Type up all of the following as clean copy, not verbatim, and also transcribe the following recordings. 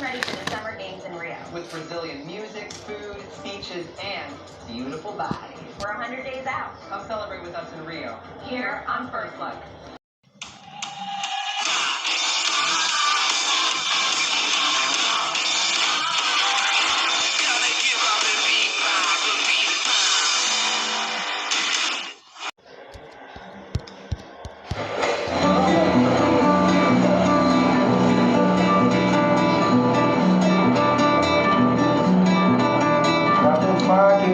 ready for the Summer Games in Rio. With Brazilian music, food, beaches, and beautiful bodies. We're 100 days out. Come celebrate with us in Rio. Here on First Look.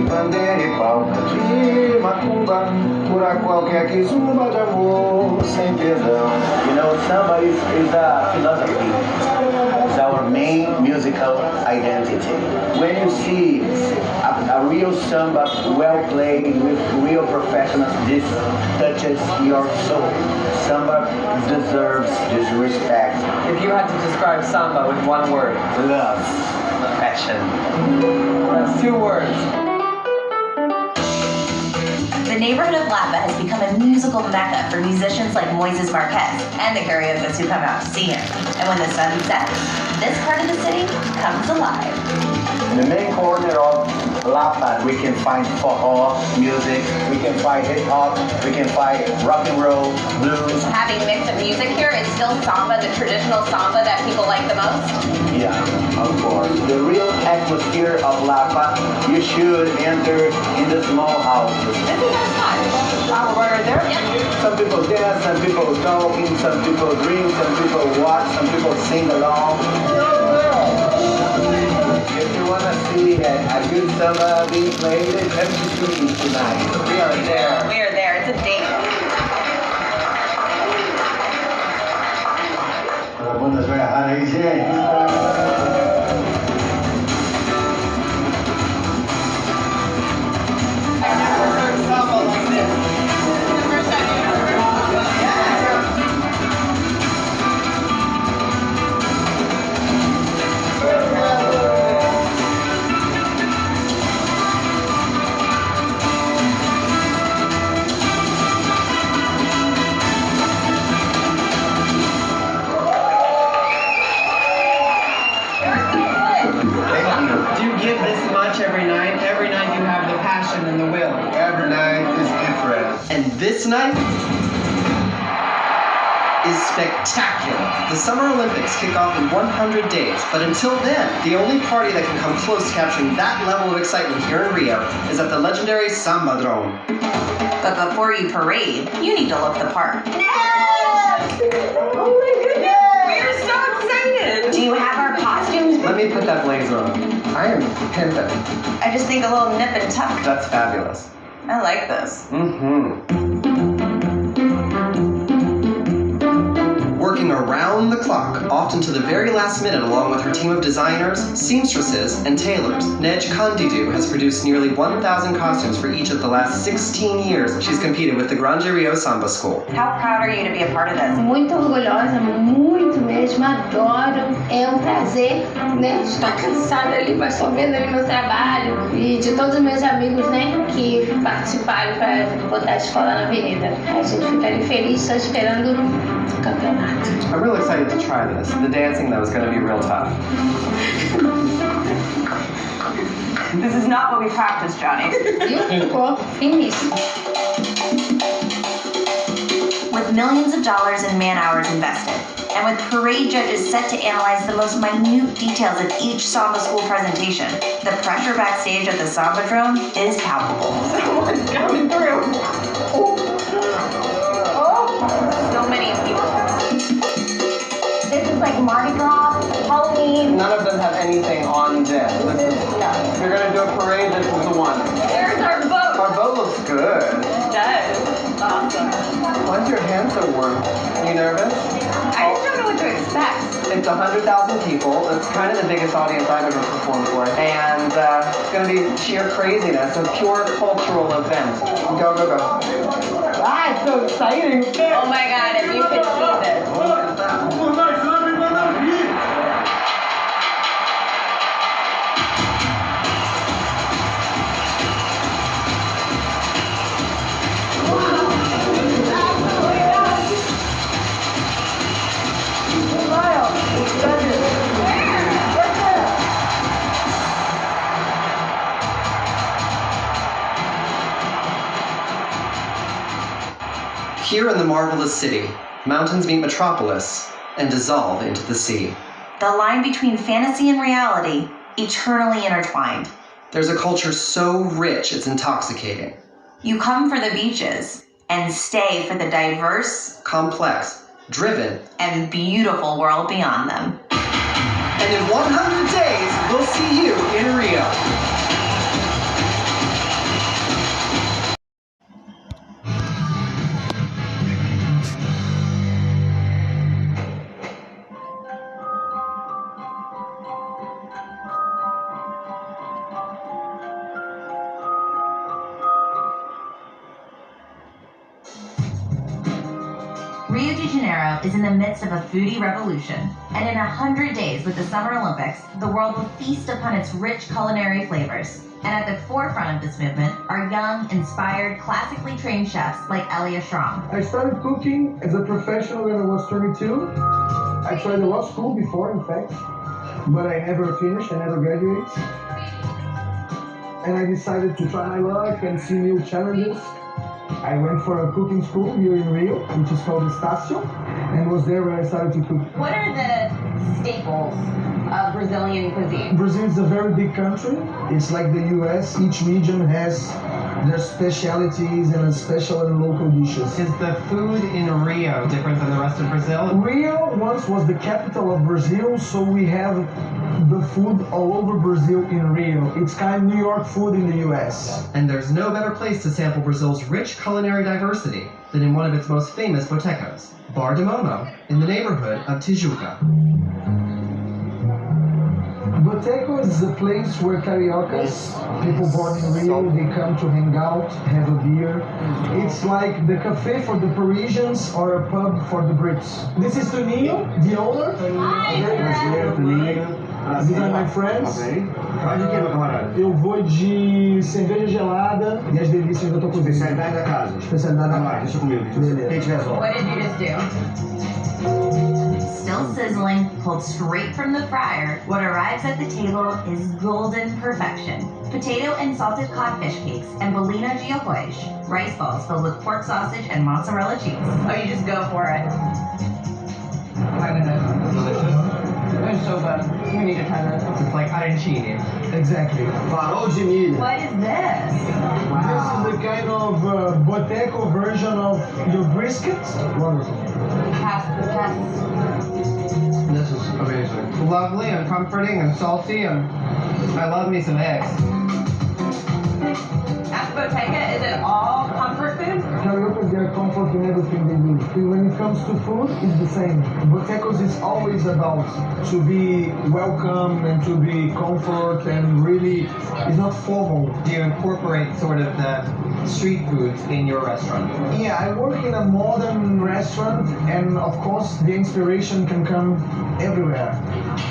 Bandeira e pauta de macumba, cura qualquer que zumba de amor sem perdão. You know, samba is a philosophy. It's our main musical identity. When you see a real samba well played with real professionals, this touches your soul. Samba deserves this respect. If you had to describe samba with one word, Love. Passion. that's 2 words. The neighborhood of Lapa has become a musical mecca for musicians like Moises Marquez and the karaoke who come out to see him. And when the sun sets, this part of the city comes alive. In the main corner of Lapa, we can find forró music, we can find hip hop, we can find rock and roll, blues. Having mix of music here, is still samba, the traditional samba that people like the most? Yeah, of course. The real atmosphere of Lapa, you should enter in the small houses. This is our spot. Oh, right there? Yep. Some people dance, some people talking, some people drink, some people watch, some people sing along. If you want to see a good samba being played, come to see me tonight. We are there. We are there. It's a date. Todo mundo joga rara aí, gente. Do you give this much every night? Every night you have the passion and the will. Every night is different. And this night is spectacular. The Summer Olympics kick off in 100 days, but until then, the only party that can come close to capturing that level of excitement here in Rio is at the legendary Sambadrome. But before you parade, you need to look the part. Oh my goodness! We are so excited! Do you have our costumes? Let me put that blazer on. I am pimpin'. I just think a little nip and tuck. That's fabulous. I like this. Working around the clock, often to the very last minute along with her team of designers, seamstresses, and tailors, Nej Candidu has produced nearly 1,000 costumes for each of the last 16 years she's competed with the Grande Rio Samba School. How proud are you to be a part of this? Muito orgulhosa, muito mesmo, adoro. É um prazer, né? Estar cansada ali, mas só vendo ali meu trabalho e de todos os meus amigos, né, que participaram para botar a escola na avenida. A gente fica ali feliz, só esperando o campeonato. I'm really excited to try this. The dancing, though, is going to be real tough. This is not what we practiced, Johnny. Ficou finíssimo. With millions of dollars in man hours invested, and with parade judges set to analyze the most minute details of each Samba School presentation, the pressure backstage at the Sambadrome is palpable. Someone's coming through. So many people. This is like Mardi Gras, Halloween. None of them have anything on this. If you're going to do a parade, this is the one. There's our boat. Our boat looks good. It does. Awesome. Why is your hand so warm? Are you nervous? I just don't know what to expect. It's 100,000 people. It's kind of the biggest audience I've ever performed for. And it's going to be sheer craziness, a pure cultural event. Go, go, go. Ah, it's so exciting. Oh my God, if you could see this. Look at that. Here in the marvelous city, mountains meet metropolis and dissolve into the sea. The line between fantasy and reality, eternally intertwined. There's a culture so rich it's intoxicating. You come for the beaches and stay for the diverse, Complex, driven, and beautiful world beyond them. and in 100 days, we'll see you in Rio. Rio de Janeiro is in the midst of a foodie revolution, and in 100 days with the Summer Olympics, the world will feast upon its rich culinary flavors. And at the forefront of this movement are young, inspired, classically trained chefs like Elia Schramm. I started cooking as a professional when I was 22. I tried a law school before, in fact, but I never finished, I never graduated. And I decided to try my luck and see new challenges. I went for a cooking school here in Rio, which is called Estácio, and was there where I started to cook. What are the staples of Brazilian cuisine? Brazil is a very big country. It's like the US. Each region has their specialities and special and local dishes. Is the food in Rio different than the rest of Brazil? Rio once was the capital of Brazil, so we have the food all over Brazil in Rio. It's kind of New York food in the US. And there's no better place to sample Brazil's rich culinary diversity than in one of its most famous botecos, Bar de Momo, in the neighborhood of Tijuca. Boteco is a place where cariocas, people born in Rio, they come to hang out, have a beer. It's like the cafe for the Parisians or a pub for the Brits. This is Toninho, the owner. These are my friends. Pode que, meu camarada? Eu vou de cerveja gelada e as delícias da tua cozinha. Especialidade da casa. Especialidade da Vai lá, casa. deixa comigo. Beleza. Quem te resolve? What did you just do? Still sizzling, pulled straight from the fryer, what arrives at the table is golden perfection. Potato and salted codfish cakes and bolina de arroz, rice balls filled with pork sausage and mozzarella cheese. Oh, you just go for it. I don't know. Delicious. It's so good. You need to try this. It's like arancini. Exactly. Farol de milho. What is this? This is the kind of Boteco version of your brisket. Wonderful. This is amazing. Lovely and comforting and salty, and I love me some eggs. At Bottega, is it all comfort food? Cariocas, they are comfort in everything they do. When it comes to food, it's the same. Botecos is always about to be welcome and to be comfort and really, it's not formal. Do you incorporate sort of the street foods in your restaurant? Yeah, I work in a modern restaurant and of course the inspiration can come everywhere.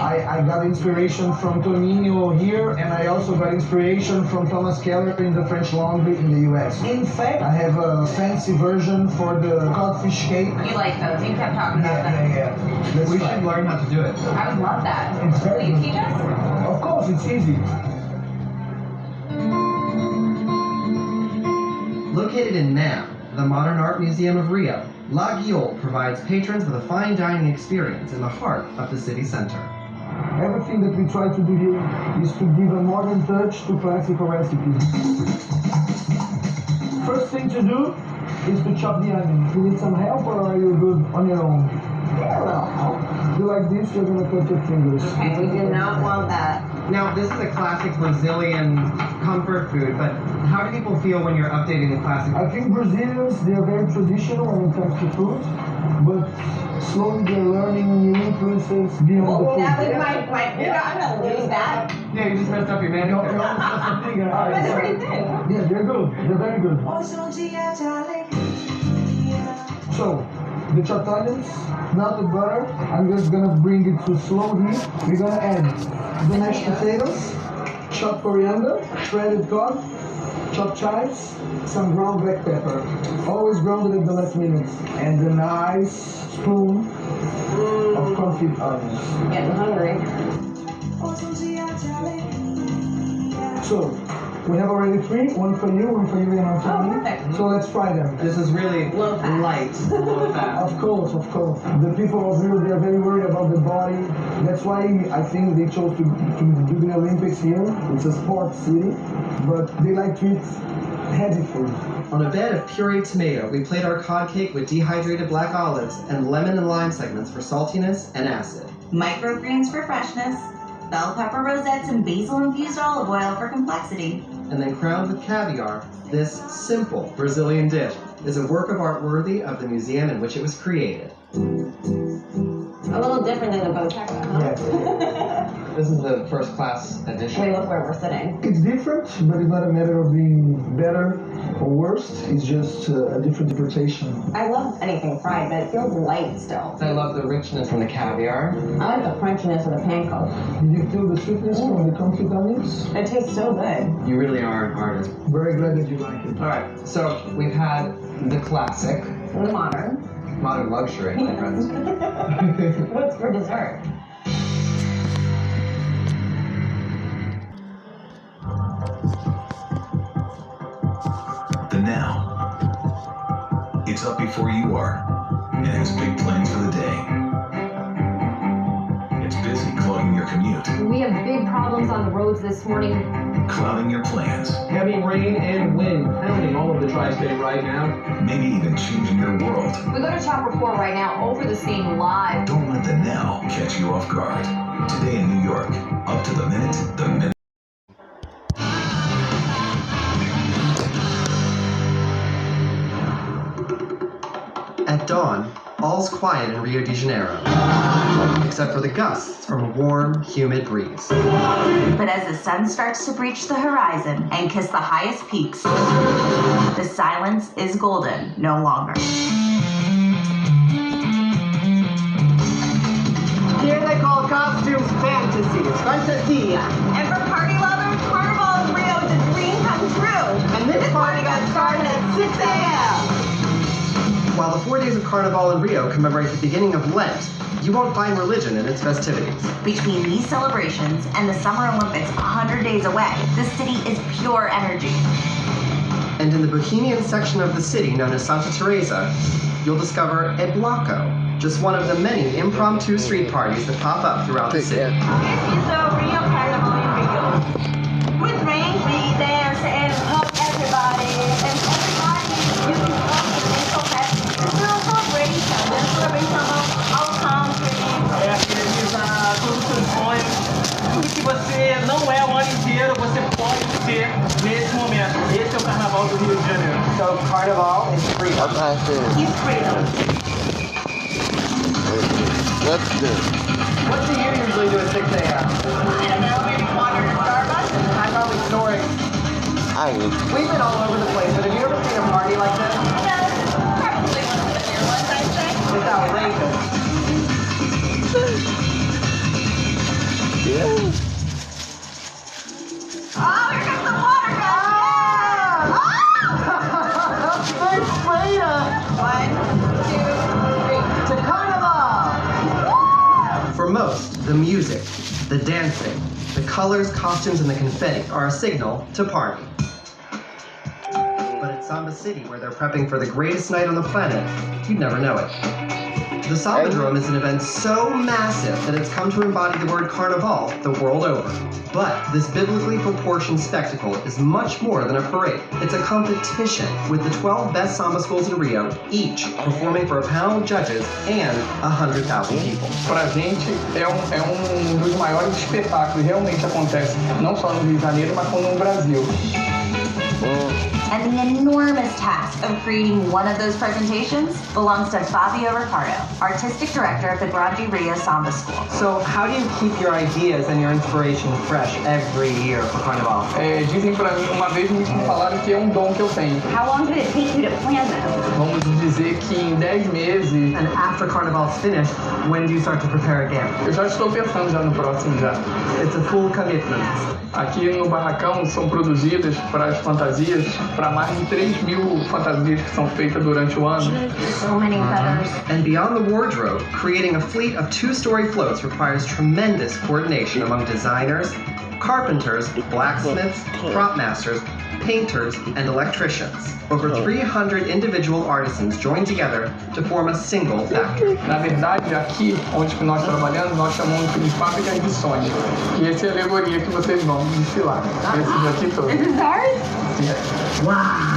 I got inspiration from Toninho here and I also got inspiration from Thomas Keller in the French Laundry in the US. In fact, I have a fancy version for the codfish cake. You like those? You kept talking about them. Yeah. That's We right. should learn how to do it. I would love that. It's Will very you good. teach us? Of course, it's easy. Located in MAM, the Modern Art Museum of Rio, La Guiole provides patrons with a fine dining experience in the heart of the city center. Everything that we try to do here is to give a modern touch to classical recipes. First thing to do is to chop the onion. You need some help or are you good on your own? Do like this, you're gonna cut your fingers. Okay, we do not want that. Now, this is a classic Brazilian comfort food, but how do people feel when you're updating the classic? I think Brazilians, they are very traditional when it comes to food, but slowly they're learning new influences beyond the food. That was my food. I'm gonna lose that. Yeah, you just messed up your No, manicure. no, it's just a thing. But it's pretty thin. Yeah, they're good. They're very good. So, the chopped onions, melted butter. I'm just gonna bring it to slow heat. We're gonna add the mashed potatoes, chopped coriander, shredded cod, chopped chives, some ground black pepper. Always grounded at the last minute. And a nice spoon of confit onions. Getting hungry. So, We have already 3, one for you, and one for me. Perfect. So let's try them. This is really light, low fat. Of course. The people of Rio, they are very worried about the body. That's why I think they chose to do the Olympics here. It's a sports city, but they like to eat heavy food. On a bed of pureed tomato, we played our cod cake with dehydrated black olives and lemon and lime segments for saltiness and acid. Microgreens for freshness, bell pepper rosettes and basil-infused olive oil for complexity. And then crowned with caviar, this simple Brazilian dish is a work of art worthy of the museum in which it was created. A little different than the Boteca, huh? Yes. This is the first class edition. Wait, look where we're sitting. It's different, but it's not a matter of being better or worse. It's just a different interpretation. I love anything fried, but it feels light still. I love the richness from the caviar. I like the crunchiness of the panko. Did you feel the sweetness from the confit onions? It tastes so good. You really are an artist. Very glad that you like it. All right, so we've had the classic, And the modern. modern luxury, my friends. What's for dessert? The now. It's up before you are and has big plans for the day. It's busy clogging your commute, We have big problems on the roads this morning. clouding your plans, Heavy rain and wind pounding all of the tri-state right now. maybe even changing your world. We go to Chopper 4 right now, over the scene live. Don't let the now catch you off guard. Today in New York, up to the minute. At dawn, all's quiet in Rio de Janeiro, except for the gusts from a warm, humid breeze. But as the sun starts to breach the horizon and kiss the highest peaks, the silence is golden no longer. Here they call costumes fantasy. It's fantasia. And for party lovers, Carnival in Rio is a dream come true. And this party got started at 6 a.m. While the 4 days of Carnival in Rio commemorate the beginning of Lent, you won't find religion in its festivities. Between these celebrations and the Summer Olympics 100 days away, the city is pure energy. And in the bohemian section of the city known as Santa Teresa, you'll discover a Bloco, just one of the many impromptu street parties that pop up throughout the city. This is a Rio Carnival in Rio. With rain, we dance and hug everybody. And everybody uses all the mental happy. It's a celebration. It's a celebration of our country. É, realizar todos os seus sonhos. Tudo que você não é o ano inteiro, você pode ser nesse momento. Esse é o Carnaval do Rio de Janeiro. So Carnival is free. He's freedom. What do you usually do at 6 a.m.? I don't know, maybe water to Starbucks? I'm probably snoring. We've been all over the place, but have you ever seen a party like this? Probably one of the near ones, I'd say. It's outrageous. Oh, here comes the water gun! Big freedom! 1, 2, 3. To Carnival! For most, the music, the dancing, the colors, costumes, and the confetti are a signal to party. But at Samba City, where they're prepping for the greatest night on the planet, you'd never know it. The Sambadrome is an event so massive that it's come to embody the word carnival the world over. But this biblically proportioned spectacle is much more than a parade. It's a competition with the 12 best samba schools in Rio, each performing for a panel of judges and 100,000 people. Pra gente é dos maiores espetáculos, realmente acontece não só no Rio de Janeiro, mas como no Brasil. And the enormous task of creating one of those presentations belongs to Fabio Ricardo, artistic director of the Grande Rio Samba School. So how do you keep your ideas and your inspiration fresh every year for Carnival? Dizem pra mim, uma vez me falaram que é dom que eu tenho. How long did it take you to plan this? Vamos dizer que em 10 meses, And after Carnival's finished, when do you start to prepare again? eu já estou pensando já no próximo já. It's a full commitment. Aqui no barracão são produzidas para as fantasias, para mais de 3.000 fantasias que são feitas durante o ano. So many feathers. And beyond the wardrobe, creating a fleet of two-story floats requires tremendous coordination among designers, carpenters, blacksmiths, prop masters, painters, and electricians. Over 300 individual artisans join together to form a single factory. Na verdade, aqui onde nós trabalhamos, nós chamamos de fábrica de sonhos. E essa é a alegoria que vocês vão desfilar. Esses aqui todos. This is ours? Yeah.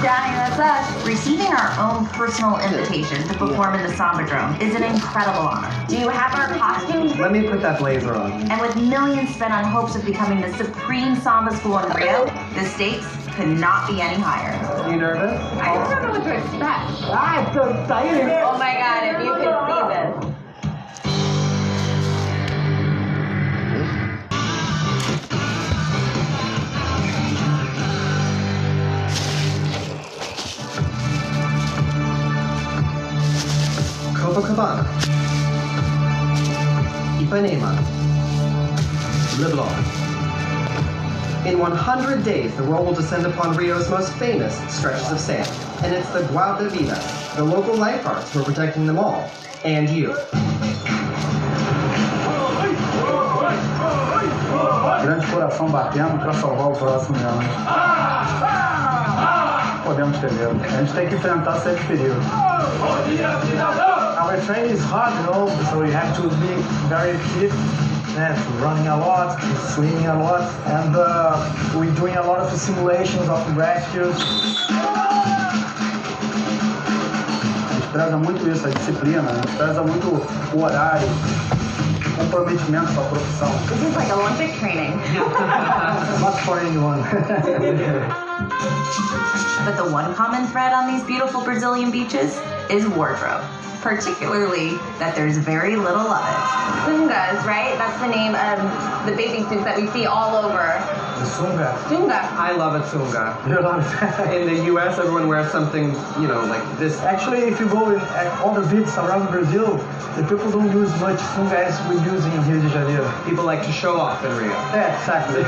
Johnny, that's us. Receiving our own personal invitation to perform in the Sambadrome is an incredible honor. Do you have our costumes? Let me put that blazer on. And with millions spent on hopes of becoming the supreme samba school in Rio, the stakes could not be any higher. You nervous? I don't know what to expect. Ah, so excited! Oh my god, if you could see this. Copacabana, Ipanema, Leblon. In 100 days, the roll will descend upon Rio's most famous stretches of sand, and it's the Guarda-Vidas, the local lifeguards, who are protecting them all, and you. Grande coração batendo para salvar o próximo, né? Podemos ter medo. A gente tem que enfrentar sempre perigo. Our training is hard, you know, so you have to be very fit, running a lot, swimming a lot, and we're doing a lot of simulations of rescues. A gente preza muito isso, a disciplina, a gente preza muito o horário, comprometimento com a profissão. This is like Olympic training. Not for anyone. But the one common thread on these beautiful Brazilian beaches is wardrobe. Particularly that there's very little of it. Sungas, right? That's the name of the bathing suits that we see all over. The sunga. Sunga. I love a sunga. You love it. In the US, everyone wears something, you know, like this. Actually, if you go in all the beaches around Brazil, the people don't use much sunga as we use in Rio de Janeiro. People like to show off in Rio. Yeah, exactly.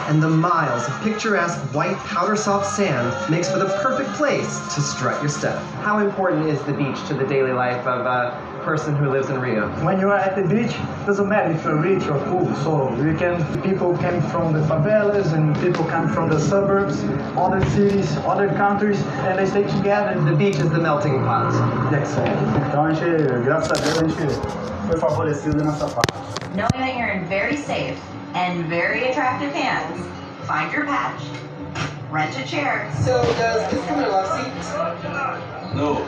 And the miles of picturesque white powder-soft sand makes for the perfect place to strut your step. How important is the beach to the daily life of a person who lives in Rio? When you are at the beach, doesn't matter if you're rich or poor. So people come from the favelas and people come from the suburbs, other cities, other countries, and they stay together. The beach is the melting pot. Exactly. Então a gente, graças a Deus, a gente foi favorecido nessa parte. Knowing that you're in very safe and very attractive hands, find your patch, rent a chair. So does this come in a love seat? No.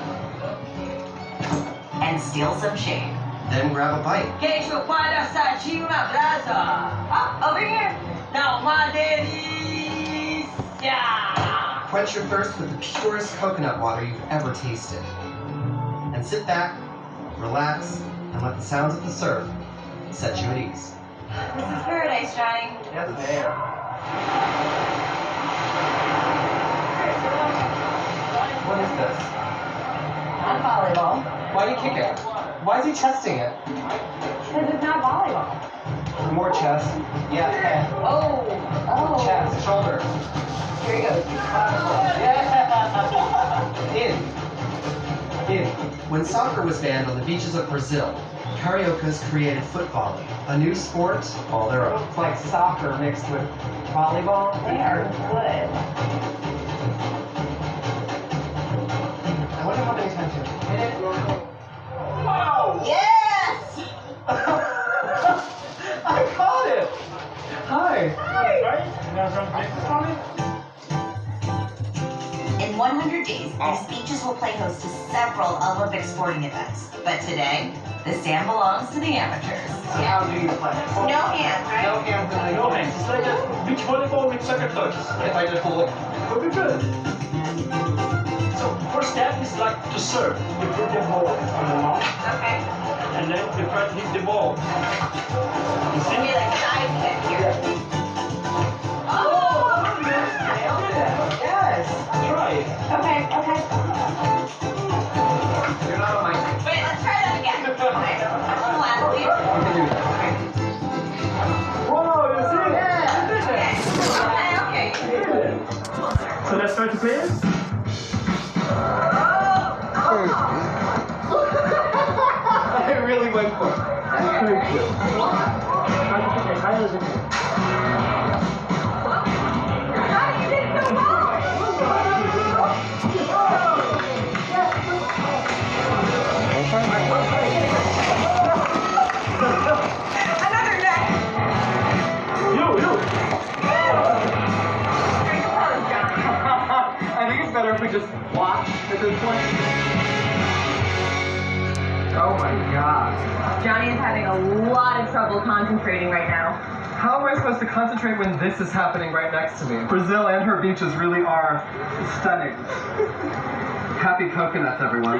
And steal some shade. Then grab a bite. Queijo coalho assadinho na brasa. Oh, over here. Tá uma delícia. Quench your thirst with the purest coconut water you've ever tasted. And sit back, relax, and let the sounds of the surf set you at ease. This is paradise, Johnny. Yes, ma'am. What is this? Not volleyball. Why do you kick it? Why is he testing it? Because it's not volleyball. More chest. Yeah, head. Oh. Chest, shoulder. Here he goes. In. When soccer was banned on the beaches of Brazil, Cariocas created foot volley, a new sport all their own. It's like soccer mixed with volleyball. They are good. I wonder how many times you hit it. Wow. Yes! I caught it! Hi. In 100 days, these beaches will play host to several Olympic sporting events. But today, the sand belongs to the amateurs. How do you play? No hands, right? No hands. No hands. It's like a beach volleyball with soccer touches. If I just hold it. Would be good. So first step is like to serve. You put the ball on the mouth. Okay. And then you try to hit the ball. You see? Maybe like side hit here. Oh! Nailed it! Yes. Try it. Okay. You're not on my team. Wait, let's try that again. Okay. I'm last You can do that. Whoa, you see? Okay. So that's start to play this? I really went for it. That's very cute. Another neck. You. I think it's better if we just watch at this point. Oh my god. Johnny is having a lot of trouble concentrating right now. How am I supposed to concentrate when this is happening right next to me? Brazil and her beaches really are stunning. Happy coconuts, everyone.